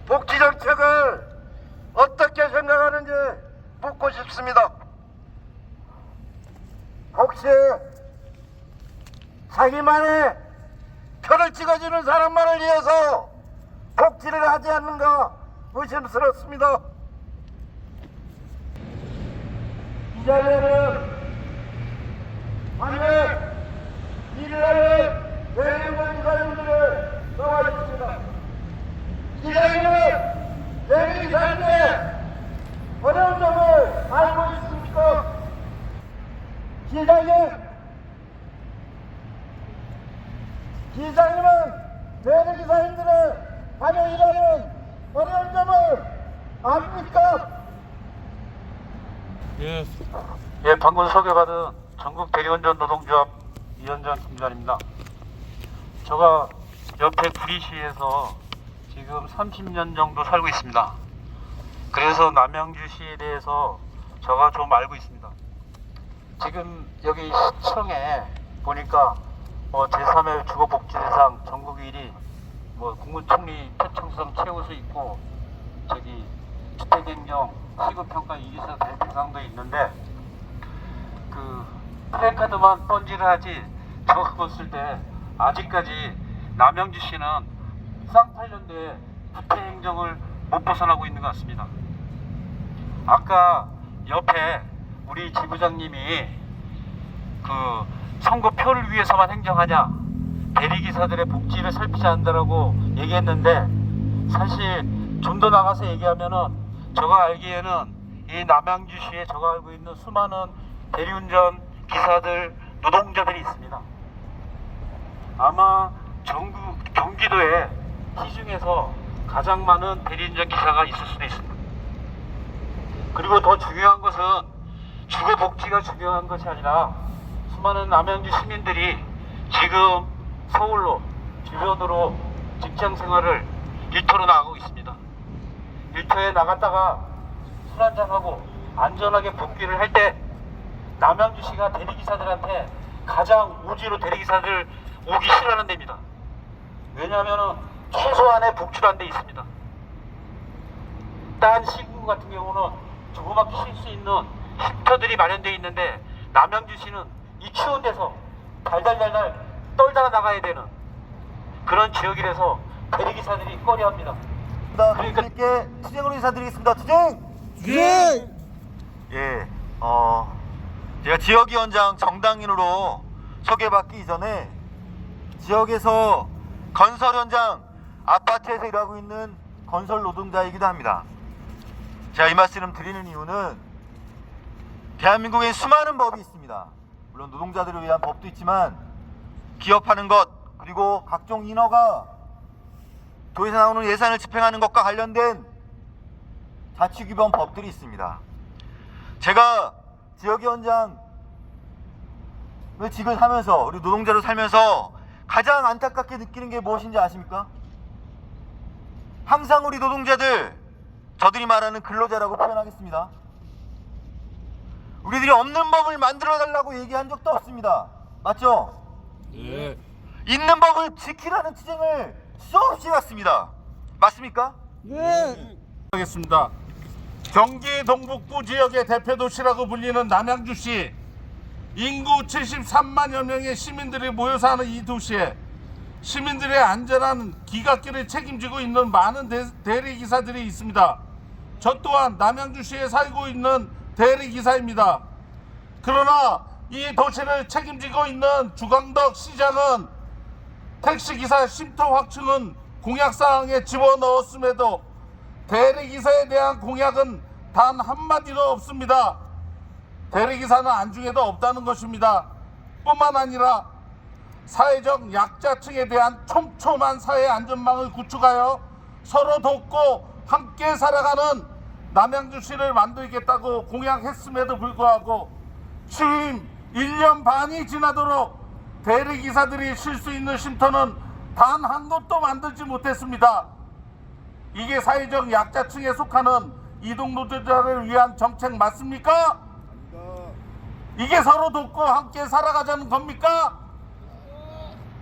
복지 정책을 어떻게 생각하는지 묻고 싶습니다. 혹시 자기만의 표를 찍어주는 사람만을 위해서 복지를 하지 않는가 의심스럽습니다. 이 자리에는 만약 일날에 대리운전 기사님들을 나와 있습니다. 이 자리는 대리기사님의 어려운 점을 알고 있습니까? 기사님은 대리기사님들의 하며 일하는 어려운 점을 압니까? 예, 방금 소개받은 전국 대리운전 노동조합 위원장 김주환입니다. 제가 옆에 구리시에서 지금 30년 정도 살고 있습니다. 그래서 남양주시에 대해서 제가 좀 알고 있습니다. 지금 여기 시청에 보니까 제3회 주거복지대상 전국 1위 국무총리 표창성 최우수 있고 저기 주택행정 시급평가 2기사 대상도 있는데 그 플래카드만 던지를 하지 제가 봤을 때 아직까지 남양주시는 쌍팔년도에 부패행정을 못 벗어나고 있는 것 같습니다. 아까 옆에 우리 지부장님이 그 선거표를 위해서만 행정하냐, 대리기사들의 복지를 살피지 않는다라고 얘기했는데, 사실 좀 더 나가서 얘기하면은 제가 알기에는 이 남양주시에 제가 알고 있는 수많은 대리운전 기사들, 노동자들이 있습니다. 아마 전국 경기도에 시중에서 가장 많은 대리운전 기사가 있을 수도 있습니다. 그리고 더 중요한 것은 주거복지가 중요한 것이 아니라 수많은 남양주 시민들이 지금 서울로 주변으로 직장생활을 일터로 나가고 있습니다. 일터에 나갔다가 술 한잔하고 안전하게 복귀를 할 때 남양주시가 대리기사들한테 가장 우지로 대리기사들 오기 싫어하는 데입니다. 왜냐하면 최소한의 복지란 데 있습니다. 딴 시구 같은 경우는 조그맣게 쉴 수 있는 쉼터들이 마련되어 있는데 남양주시는 이 추운 데서 달달달달 떨다가 나가야 되는 그런 지역이라서 대리기사들이 꺼려합니다. 그러니까 투쟁으로 인사드리겠습니다. 투쟁! 예, 제가 지역위원장 정당인으로 소개받기 이전에 지역에서 건설 현장, 아파트에서 일하고 있는 건설 노동자이기도 합니다. 제가 이 말씀을 드리는 이유는 대한민국에 수많은 법이 있습니다. 물론 노동자들을 위한 법도 있지만 기업하는 것, 그리고 각종 인허가, 도에서 나오는 예산을 집행하는 것과 관련된 자치규범 법들이 있습니다. 제가 지역위원장을 직을 하면서, 우리 노동자로 살면서 가장 안타깝게 느끼는 게 무엇인지 아십니까? 항상 우리 노동자들, 저들이 말하는 근로자라고 표현하겠습니다. 우리들이 없는 법을 만들어 달라고 얘기한 적도 없습니다. 맞죠? 예. 있는 법을 지키라는 투쟁을 수없이 했습니다. 맞습니까? 하겠습니다. 경기 동북부 지역의 대표도시라고 불리는 남양주시, 인구 73만여 명의 시민들이 모여 사는 이 도시에 시민들의 안전한 귀갓길을 책임지고 있는 많은 대리기사들이 있습니다. 저 또한 남양주시에 살고 있는 대리기사입니다. 그러나 이 도시를 책임지고 있는 주광덕 시장은 택시기사 쉼터 확충은 공약사항에 집어넣었음에도 대리기사에 대한 공약은 단 한마디도 없습니다. 대리기사는 안중에도 없다는 것입니다. 뿐만 아니라 사회적 약자층에 대한 촘촘한 사회 안전망을 구축하여 서로 돕고 함께 살아가는 남양주시를 만들겠다고 공약했음에도 불구하고 취임 1년 반이 지나도록 대리기사들이 쉴 수 있는 쉼터는 단 한 곳도 만들지 못했습니다. 이게 사회적 약자층에 속하는 이동노동자를 위한 정책 맞습니까? 이게 서로 돕고 함께 살아가자는 겁니까?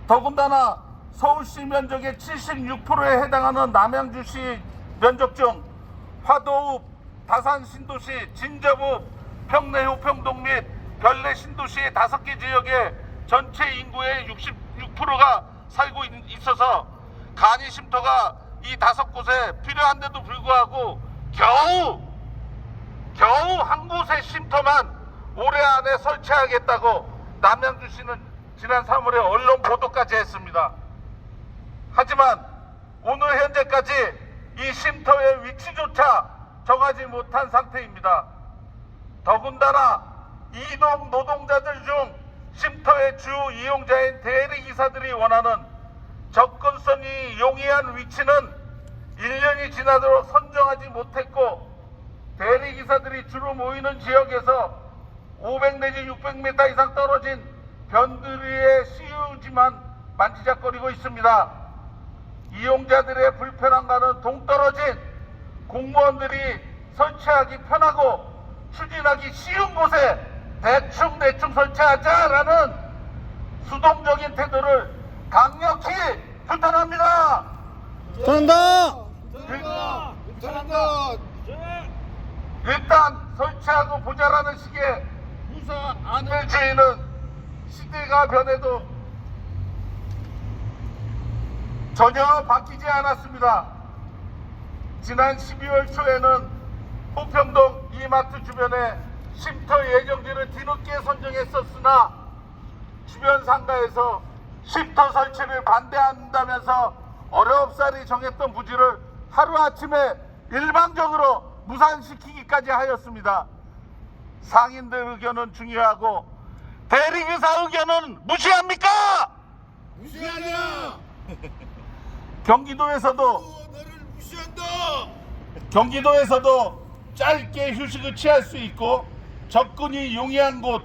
더군다나 서울시 면적의 76%에 해당하는 남양주시 면적 중 화도읍, 다산 신도시, 진접읍, 평내 효평동 및 별내 신도시의 5개 지역에 전체 인구의 66%가 살고 있어서 간이 쉼터가 이 5곳에 필요한데도 불구하고 겨우 한 곳의 쉼터만 올해 안에 설치하겠다고 남양주시는 지난 3월에 언론 보도까지 했습니다. 하지만 오늘 현재까지 이 쉼터의 위치조차 정하지 못한 상태입니다. 더군다나 이동 노동자들 중 쉼터의 주 이용자인 대리기사들이 원하는 접근성이 용이한 위치는 1년이 지나도록 선정하지 못했고, 대리기사들이 주로 모이는 지역에서 500 내지 600m 이상 떨어진 변두리의 CU지만 만지작거리고 있습니다. 이용자들의 불편함과는 동떨어진 공무원들이 설치하기 편하고 추진하기 쉬운 곳에 대충 설치하자라는 수동적인 태도를 강력히 규탄합니다. 전한다. 일단 설치하고 보자라는 식의 무사 안을 지는 시대가 변해도 전혀 바뀌지 않았습니다. 지난 12월 초에는 호평동 이마트 주변에 쉼터 예정지를 뒤늦게 선정했었으나 주변 상가에서 쉼터 설치를 반대한다면서 어렵사리 정했던 부지를 하루아침에 일방적으로 무산시키기까지 하였습니다. 상인들 의견은 중요하고 대리기사 의견은 무시합니까? 무시하냐? 경기도에서도 짧게 휴식을 취할 수 있고 접근이 용이한 곳,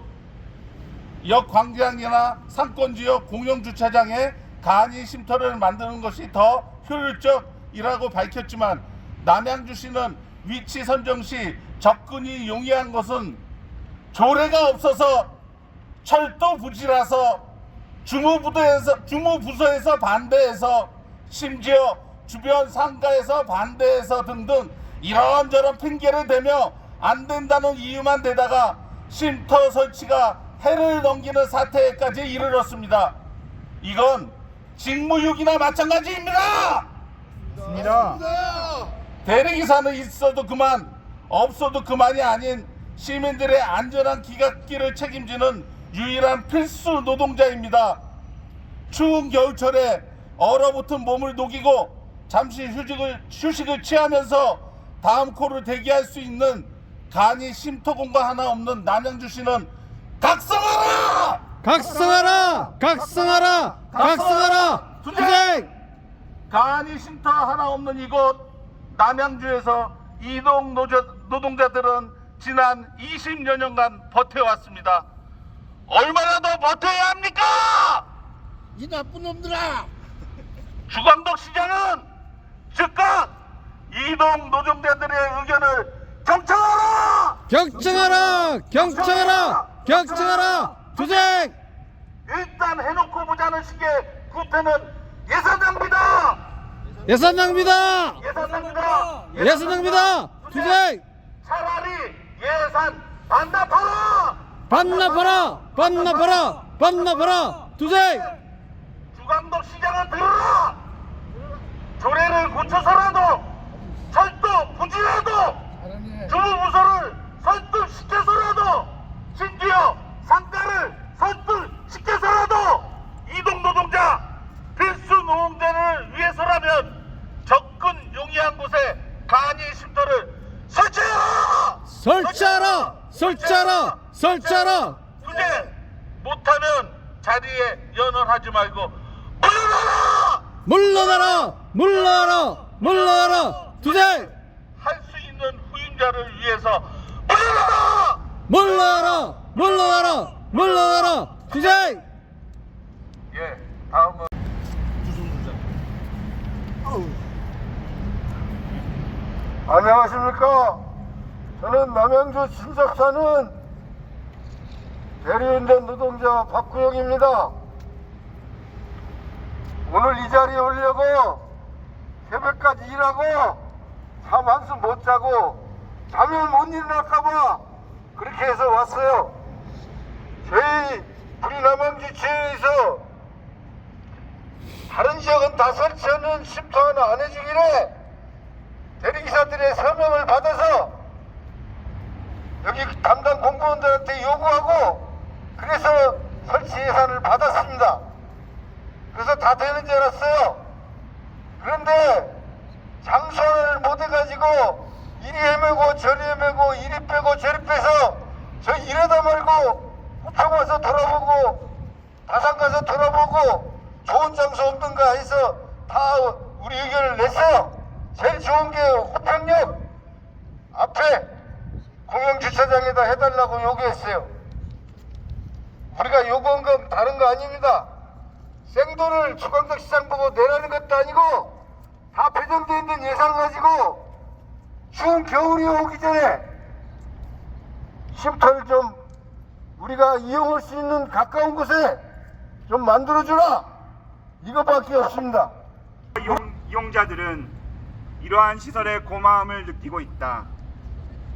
역 광장이나 상권지역 공영주차장에 간이 쉼터를 만드는 것이 더 효율적이라고 밝혔지만, 남양주시는 위치 선정 시 접근이 용이한 것은 조례가 없어서 철도 부지라서 주무부서에서 반대해서, 심지어 주변 상가에서 반대해서 등등 이런저런 핑계를 대며 안 된다는 이유만 대다가 쉼터 설치가 해를 넘기는 사태까지 이르렀습니다. 이건 직무유기나 마찬가지입니다. 대리기사는 있어도 그만, 없어도 그만이 아닌 시민들의 안전한 귀갓길을 책임지는 유일한 필수 노동자입니다. 추운 겨울철에 얼어붙은 몸을 녹이고 잠시 휴식을 취하면서 다음 코를 대기할 수 있는 간이 쉼터 공간 하나 없는 남양주시는 각성하라! 각성하라! 각성하라! 각성하라! 투쟁! 간이 쉼터 하나 없는 이곳 남양주에서 이동 노동자들은 지난 20여 년간 버텨왔습니다. 얼마나 더 버텨야 합니까? 이 나쁜 놈들아! 주광덕 시장은 즉각 이동 노동자들의 의견을 경청하라! 경청하라! 경청하라! 경청하라! 투쟁! 일단 해놓고 보자는 식의 구태는 예산 낭비다! 예산 낭비다! 예산 낭비다! 예산 낭비다! 투쟁! 차라리 예산 반납하라! 반납하라! 반납하라! 반납하라! 투쟁! 주광덕 시장은 들어라! 조례를 고쳐서라도 철도 부지라도 주무부서를 설득시켜서라도 심지어 상가를 설득시켜서라도 이동노동자 필수 노동자를 위해서라면 접근 용이한 곳에 간이 쉼터를 설치하라! 설치하라! 설치하라! 설치하라! 투쟁 못하면 자리에 연언하지 말고 물러나라! 물러나라! 물러나라! 물러나라! 투쟁! 할 수 있는 후임자를 위해서 물러나라! 물러나라! 물러나라! 물러나라! 투쟁! 예, 다음은 안녕하십니까? 저는 남양주 신석 사는 대리운전 노동자 박구영입니다. 오늘 이 자리에 오려고 새벽까지 일하고 잠 한숨 못 자고 자면 못 일어날까봐 그렇게 해서 왔어요. 저희 우리 남양주시에서 다른 지역은 다 설치하는 쉼터 하나 안 해주길래 대리기사들의 서명을 받아서 여기 담당 공무원들한테 요구하고 그래서 설치 예산을 받았습니다. 그래서 다 되는 줄 알았어요. 그런데 장소를 못 해가지고 이리 헤매고 저리 헤매고 이리 빼고 저리 빼서 저 이러다 말고 우평 와서 돌아보고 다산 가서 돌아보고 좋은 장소 없는가 해서 다 우리 의견을 냈어요. 제일 좋은 게 우평역 앞에 공영주차장에다 해달라고 요구했어요. 우리가 요구한 건 다른 거 아닙니다. 생도를 주광덕 시장 보고 내라는 것도 아니고 다 배정되어 있는 예산 가지고 추운 겨울이 오기 전에 쉼터를 좀 우리가 이용할 수 있는 가까운 곳에 좀 만들어주라, 이거밖에 없습니다. 이용자들은 이러한 시설의 고마움을 느끼고 있다.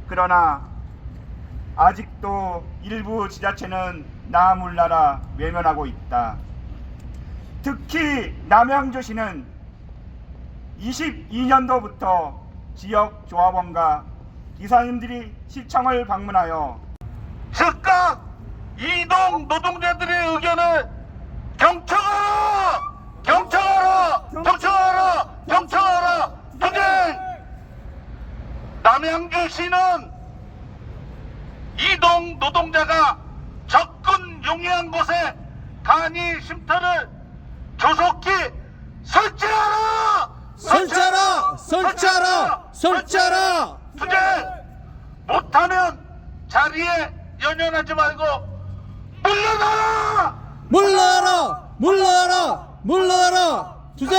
그러나 아직도 일부 지자체는 나 몰라라 외면하고 있다. 특히 남양주시는 22년도부터 지역 조합원과 기사님들이 시청을 방문하여 즉각 이동 노동자들의 의견을 경청하라! 경청하라! 경청하라! 경청하라! 투쟁! 남양주시는 이동 노동자가 접근 용이한 곳에 간이 쉼터를 조속히 설치하라! 설치하라! 설치하라! 설치하라! 투쟁! 못하면 자리에 연연하지 말고 물러나라! 물러나라! 물러나라! 물러나라! 투쟁!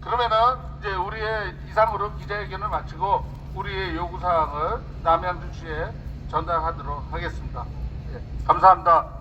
그러면은 이제 우리의 이상으로 기자회견을 마치고 우리의 요구사항을 남양주시에 전달하도록 하겠습니다. 감사합니다.